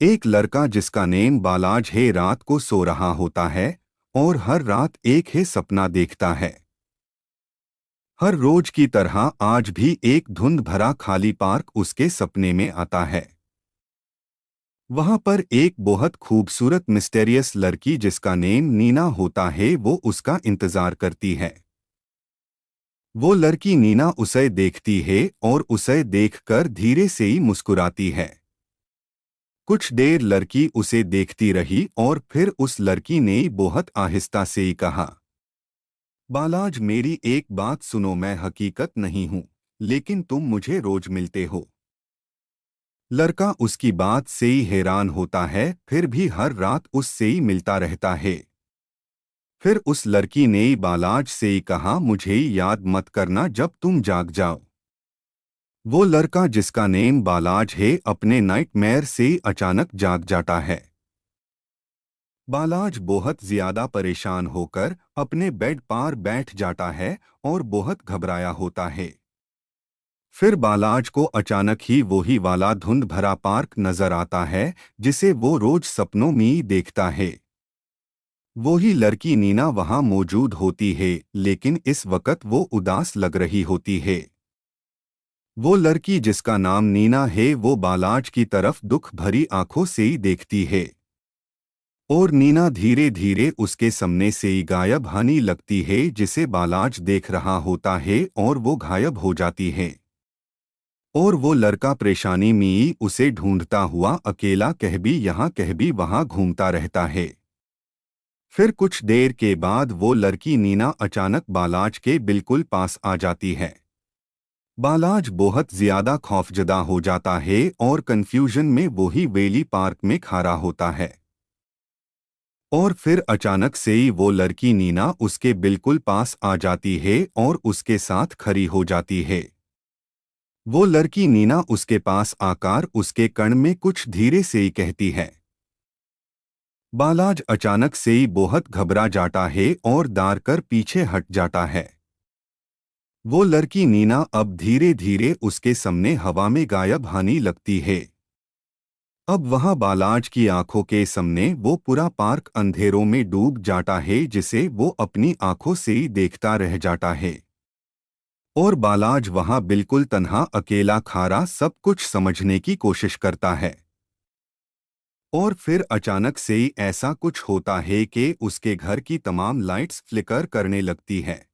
एक लड़का जिसका नेम बालाज है रात को सो रहा होता है और हर रात एक ही सपना देखता है। हर रोज की तरह आज भी एक धुंध भरा खाली पार्क उसके सपने में आता है। वहां पर एक बहुत खूबसूरत मिस्टेरियस लड़की जिसका नेम नीना होता है वो उसका इंतजार करती है। वो लड़की नीना उसे देखती है और उसे देखकर धीरे से ही मुस्कुराती है। कुछ देर लड़की उसे देखती रही और फिर उस लड़की ने बहुत आहिस्ता से ही कहा, बालाज मेरी एक बात सुनो, मैं हकीकत नहीं हूँ, लेकिन तुम मुझे रोज मिलते हो। लड़का उसकी बात से ही हैरान होता है, फिर भी हर रात उससे ही मिलता रहता है। फिर उस लड़की ने बालाज से ही कहा, मुझे ही याद मत करना जब तुम जाग जाओ। वो लड़का जिसका नेम बालाज है अपने नाइटमेयर से अचानक जाग जाता है। बालाज बहुत ज्यादा परेशान होकर अपने बेड पर बैठ जाता है और बहुत घबराया होता है। फिर बालाज को अचानक ही वही वाला धुंध भरा पार्क नजर आता है जिसे वो रोज सपनों में ही देखता है। वही लड़की नीना वहां मौजूद होती है, लेकिन इस वक्त वो उदास लग रही होती है। वो लड़की जिसका नाम नीना है वो बालाज की तरफ दुख भरी आंखों से ही देखती है और नीना धीरे धीरे उसके सामने से ही गायब होने लगती है, जिसे बालाज देख रहा होता है और वो गायब हो जाती है। और वो लड़का परेशानी में ही उसे ढूंढता हुआ अकेला कह भी यहाँ कह भी वहां घूमता रहता है। फिर कुछ देर के बाद वो लड़की नीना अचानक बालाज के बिल्कुल पास आ जाती है। बालाज बहुत ज्यादा खौफजदा हो जाता है और कंफ्यूजन में वही वेली पार्क में खड़ा होता है। और फिर अचानक से ही वो लड़की नीना उसके बिल्कुल पास आ जाती है और उसके साथ खड़ी हो जाती है। वो लड़की नीना उसके पास आकर उसके कण में कुछ धीरे से ही कहती है। बालाज अचानक से ही बहुत घबरा जाता है और दार कर पीछे हट जाता है। वो लड़की नीना अब धीरे धीरे उसके सामने हवा में गायब होने लगती है। अब वहां बालाज की आंखों के सामने वो पूरा पार्क अंधेरों में डूब जाता है, जिसे वो अपनी आंखों से ही देखता रह जाता है। और बालाज वहां बिल्कुल तन्हा अकेला खारा सब कुछ समझने की कोशिश करता है। और फिर अचानक से ही ऐसा कुछ होता है कि उसके घर की तमाम लाइट्स फ्लिकर करने लगती है।